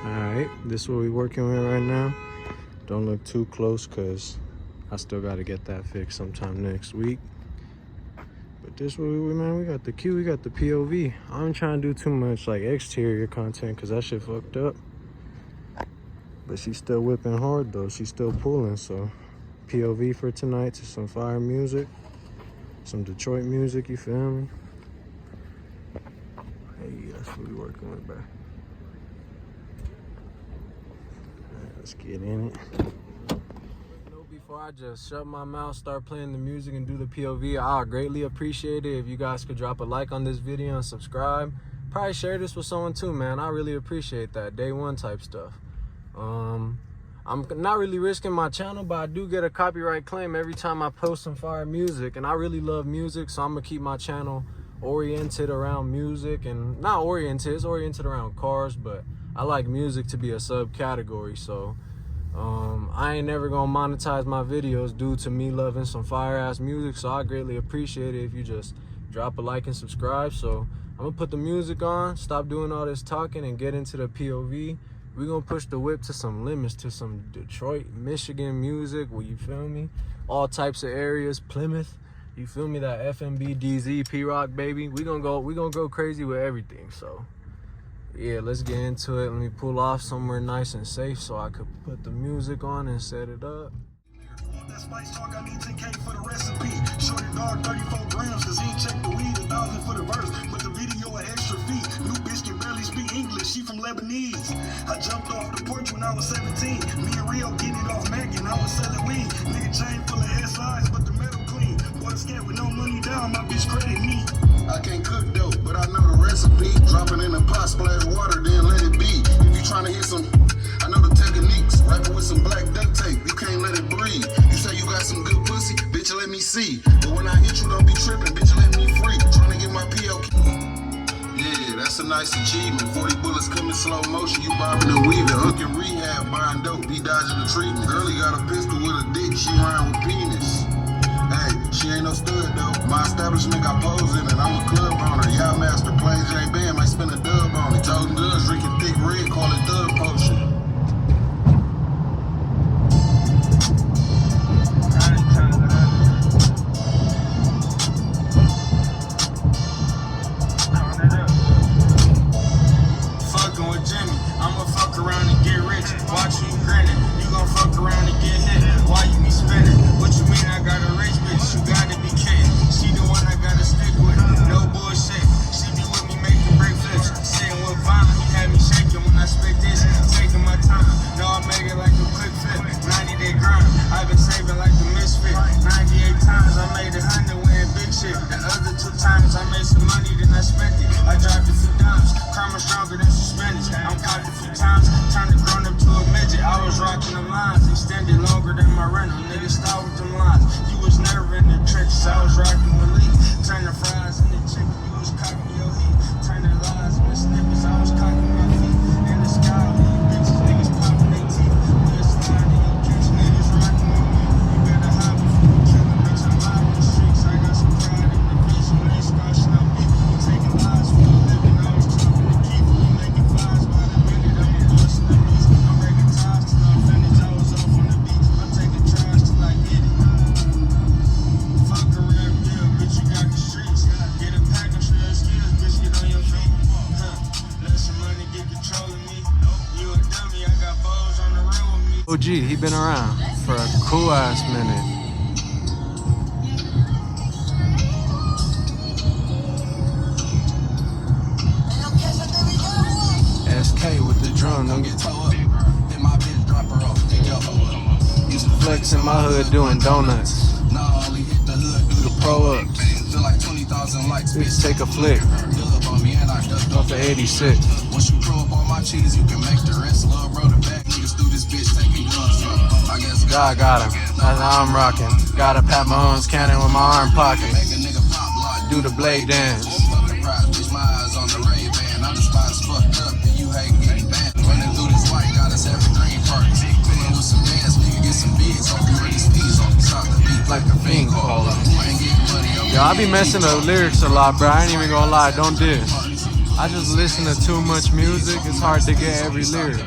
Alright, this is what we're working with right now. Don't look too close because I still got to get that fixed sometime next week. But this is what we got the Q, we got the POV. I'm trying to do too much like exterior content because that shit fucked up. But she's still whipping hard though, she's still pulling. So POV for tonight to some fire music, some Detroit music, you feel me? Hey, that's what we working with, bro. Let's get in it. Before I just shut my mouth, start playing the music and do the POV, I'll greatly appreciate it if you guys could drop a like on this video and subscribe. Probably share this with someone too, man. I really appreciate that. Day one type stuff. I'm not really risking my channel, but I do get a copyright claim every time I post some fire music, and I really love music, so I'm gonna keep my channel oriented around music. And not oriented, it's oriented around cars, but I like music to be a subcategory. So I ain't never gonna monetize my videos due to me loving some fire ass music, so I greatly appreciate it if you just drop a like and subscribe. So I'm gonna put the music on, stop doing all this talking, and get into the POV. We're gonna push the whip to some limits, to some Detroit, Michigan music, well, you feel me? All types of areas, Plymouth, you feel me? That FMB, DZ, P-Rock, baby. We gonna go crazy with everything. So yeah, let's get into it. Let me pull off somewhere nice and safe so I could put the music on and set it up. That spice talk, I need 10K for the recipe. Shorty dog 34 grams, cause he ain't checked the weed, 1,000 for the verse. But the video an extra fee. New bitch can barely speak English, she from Lebanese. I jumped off the porch when I was 17. Me and Rio getting it off Mac and I was selling weed. Nigga chain full of SIs, but the metal clean. Boy scared with no money down, my bitch credit me. I can't cook dope, but I know the recipe. Drop it in a pot, splash water, then let it be. If you trying to hit some, I know the techniques. Wrap it with some black duct tape, you can't let it breathe. You say you got some good pussy, bitch, let me see. But when I hit you, don't be tripping, bitch, let me free. Trying to get my PO. Yeah, that's a nice achievement. 40 bullets come in slow motion, you bobbing and weaving. Hook and rehab, buying dope, be dodging the treatment. Girlie got a pistol with a dick, she rhyme with penis. Hey, she ain't no stud though. My establishment got pose in it, I'm a club owner. Y'all master plain Jane Band, might spend a dub on it. Told guns, drinking thick red, call it thug potion. OG, he been around for a cool ass minute. SK with the drum, don't get toe up. Then my bitch drop her off. Used to flex in my hood doing donuts. Do the pro ups. Bitch take a flick. Off the 86. Once you throw up all my cheese, you can make the rest love roll the back. Niggas through this bitch taking guns from. I guess God got him. That's how I'm rocking. Gotta pat my arms cannon with my arm pocket. Do the blade dance. My eyes on the Ray-Ban. I'm the spots fucked up and you hate getting banned. Running through this white, got us having dream parties. Clean with some dance, nigga, get some beats. Hope you ready steez off the top the beat. Like the fiend caller. Yo, I be messing up lyrics a lot, bro. I ain't even gonna lie, don't diss. I just listen to too much music. It's hard to get every lyric.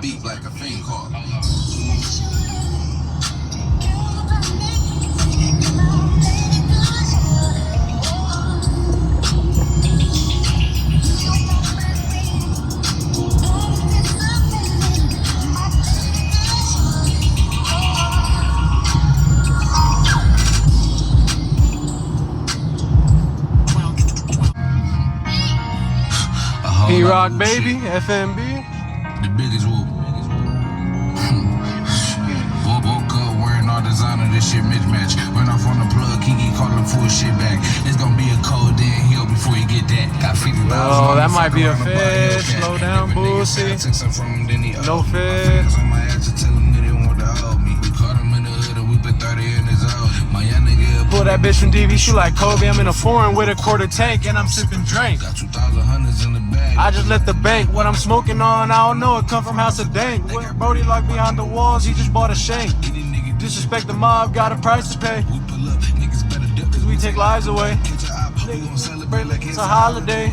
P-Rock baby, FMB. The biggest whoop. Woke up wearing all designer, this shit mismatch. Run off on the plug, Kiki calling for shit back. It's gonna be a cold day in hell before you get that. Got 50,000. Oh, that might be a fish. Slow down, Boosie. No fish. On my ass to tell them they didn't want to hold me. We caught him in the hood and we been 30 in his own. My young nigga pull that bitch from DV, shoot like Kobe. I'm in a foreign with a quarter tank and I'm sipping drink. got 2,000 hundreds in the bag. I just left the bank. What I'm smoking on, I don't know. It come from House of Dank. What Brody locked behind the walls, he just bought a shank. Disrespect the mob, got a price to pay. Cause we take lives away. It's a holiday.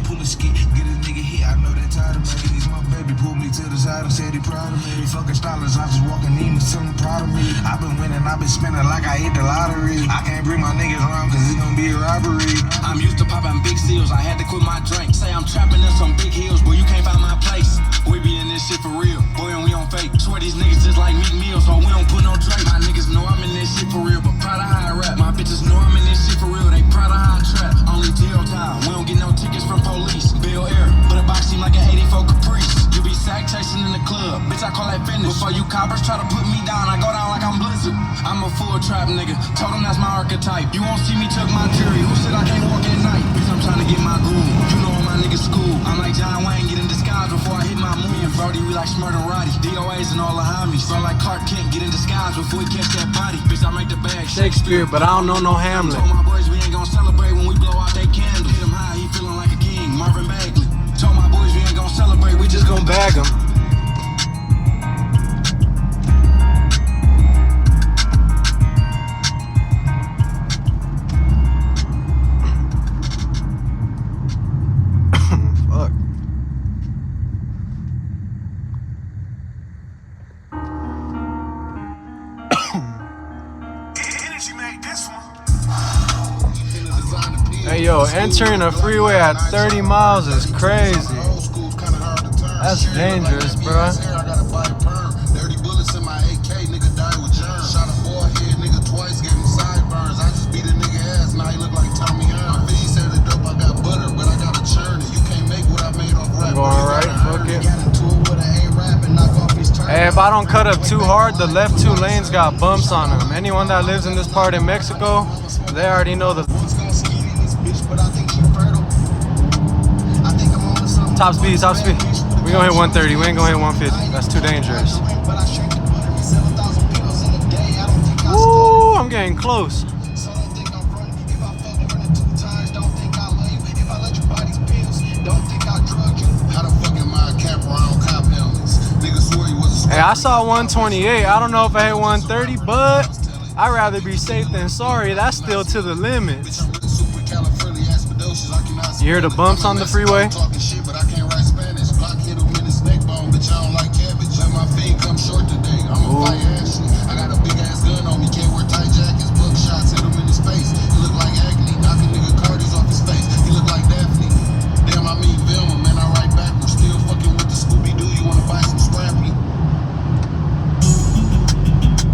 Pulled me to the side and said he proud of me. Fucking stylist, I just walking in and tell him proud of me. I've been winning, I've been spending like I hit the lottery. I can't bring my niggas around cause it's gonna be a robbery. I'm used to popping big seals, I had to quit my drink. Say I'm trapping in some big hills, boy, you can't find my place. We be in this shit for real, boy, and we on fake. Swear these niggas just like meat meals, so we don't put no drink. My niggas know I'm in this shit for real, but proud of how I rap. My bitches know I'm in this shit for real, they proud of how I trap. Only jail time, we don't get no tickets from police. Bill Air, but a box seem like an 84 Caprice. You be sack chasing in the club, bitch, I call that finish. Before you coppers try to put me down, I go down like I'm Blizzard. I'm a full trap nigga, told him that's my archetype. You won't see me tuck my jury, who said I can't walk at night? Bitch, I'm trying to get my groove, you know all my niggas school. I'm like John Wayne, get in disguise before I hit my move. Me and Brody, we like Smurder Roddy, DOAs and all the homies. Feel like Clark Kent, get in disguise before we catch that body. Bitch, I make the bag Shakespeare, but I don't know no Hamlet. Told my boys we ain't gonna celebrate when we blow out they candle. Hit him high, he feeling like a king, Marvin Bagley. Told my boys we ain't gonna celebrate, we just Gonna bag him. Fuck. Energy made this one. Hey yo, entering a freeway at 30 miles is crazy. That's dangerous, bro. I gotta buy a perm. Dirty bullets in my AK, nigga died with germs. Shot a forehead, nigga twice, gave him sideburns. I just beat a nigga ass, now he look like Tommy Hearn. My feet said it up, I got butter, but I gotta churn it. You can't make what I made off rap. I'm going right, fuck it. Got into it with an A-rap and knock off his turn. Hey, if I don't cut up too hard, the left two lanes got bumps on them. Anyone that lives in this part in Mexico, they already know the One's gonna skeet in this bitch, but I think she fertile. I think I'm on to something. top speed, top speed. We gonna hit 130, we ain't gonna hit 150. That's too dangerous. Woo, I'm getting close. Hey, I saw 128. I don't know if I hit 130, but I'd rather be safe than sorry. That's still to the limit. You hear the bumps on the freeway?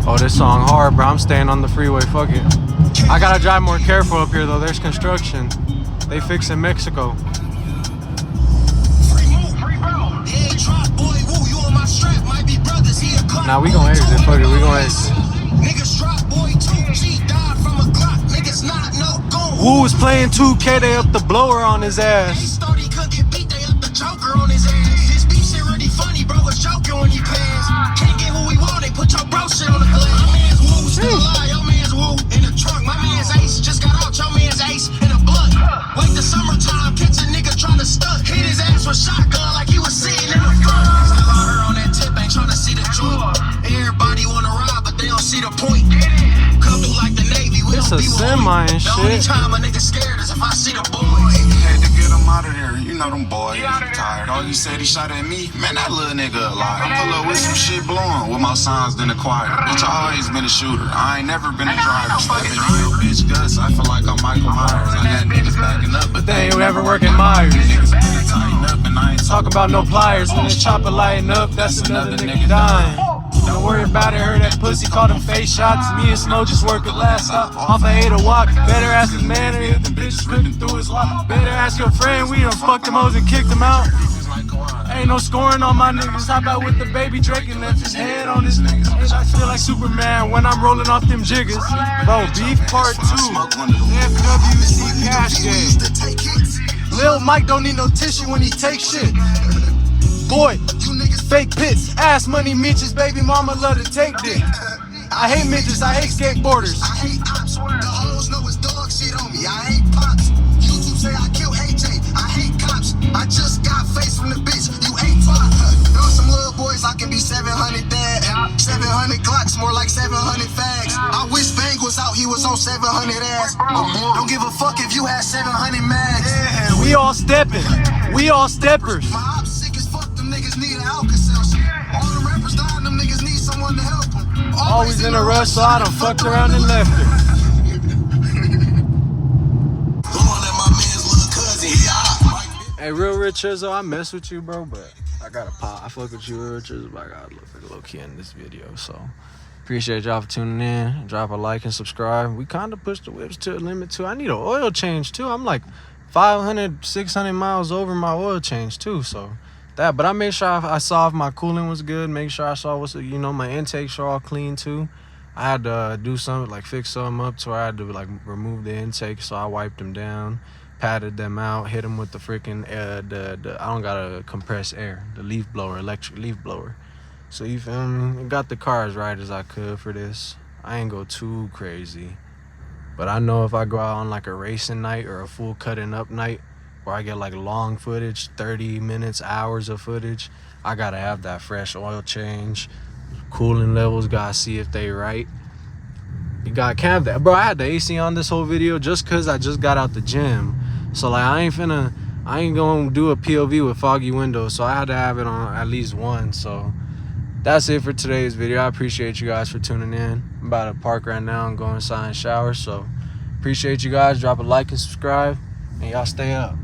Oh, this song hard, bro. I'm staying on the freeway. Fuck it. I gotta drive more careful up here, though. There's construction. They fixing Mexico. Nah, we gon' exit. Fuck it. We gon' exit. Woo was playing 2K. They up the blower on his ass. It's a semi and shit. Had to get him out of there. You know them boys tired. All you said he shot at me, man, that little nigga a lie. I pull up with some shit blowing with more signs than the choir. Bitch, I always been a shooter. I ain't never been a driver. Stepping in your bitch guts, I feel like I'm Michael Myers. I got niggas backing up, but They ain't ever working Myers. Niggas better tighten up, and I ain't Talk about no pliers when this chopper lighting up. That's another nigga dying. Don't worry about it, heard that pussy called them face shots. Me and Snow just work at last stop. Off a 8 a walk. Better ask his man and hit the bitch ripping through his lock. Better ask your friend, we done fucked them hoes and kicked them out. Ain't no scoring on my niggas. Hop out with the baby Drake and left his head on his niggas. I feel like Superman when I'm rolling off them jiggers. Bro, Beef Part 2. FWC Cash Game. Lil Mike don't need no tissue when he takes shit. Boy, fake pits, ass money Mitches, baby mama love to take dick. I hate midgets, I hate skateboarders. I hate cops. The hoes know it's dog shit on me. I hate pops. YouTube say I kill AJ. I hate cops. I just got face from the bitch. You ain't pop. Know some little boys I can be 700 dad. 700 Glocks, more like 700 fags. I wish Bang was out, he was on 700 ass. Don't give a fuck if you had 700 mags. And we all stepping, we all steppers. My ops sick as fuck, them niggas need an Alka-Seltzer. All the rappers dying, them niggas need someone to help them. Always in a rush, so I done fucked around and left her. Hey, Real Rich Izzo, I mess with you, bro, but I gotta pop. I fuck with you, Real Rich Izzo, but I gotta look like a low key in this video. So appreciate y'all for tuning in. Drop a like and subscribe. We kind of pushed the whips to a limit too. I need an oil change too. I'm like 500, 600 miles over my oil change too. So that, but I made sure I saw if my coolant was good. Make sure I saw what's, you know, my intakes are all clean too. I had to do something like fix something up to where I had to like remove the intake. So I wiped them down, patted them out, hit them with the freaking I don't got a compressed air, the leaf blower, electric leaf blower. So you feel me? Got the car as right as I could for this. I ain't go too crazy, but I know if I go out on like a racing night or a full cutting up night where I get like long footage, 30 minutes, hours of footage, I gotta have that fresh oil change. Cooling levels, gotta see if they right. You gotta have that, bro. I had the AC on this whole video just cause I just got out the gym. So like I ain't gonna do a POV with foggy windows, so I had to have it on at least one. So that's it for today's video. I appreciate you guys for tuning in. I'm about to park right now and go inside and shower. So appreciate you guys. Drop a like and subscribe, and y'all stay up.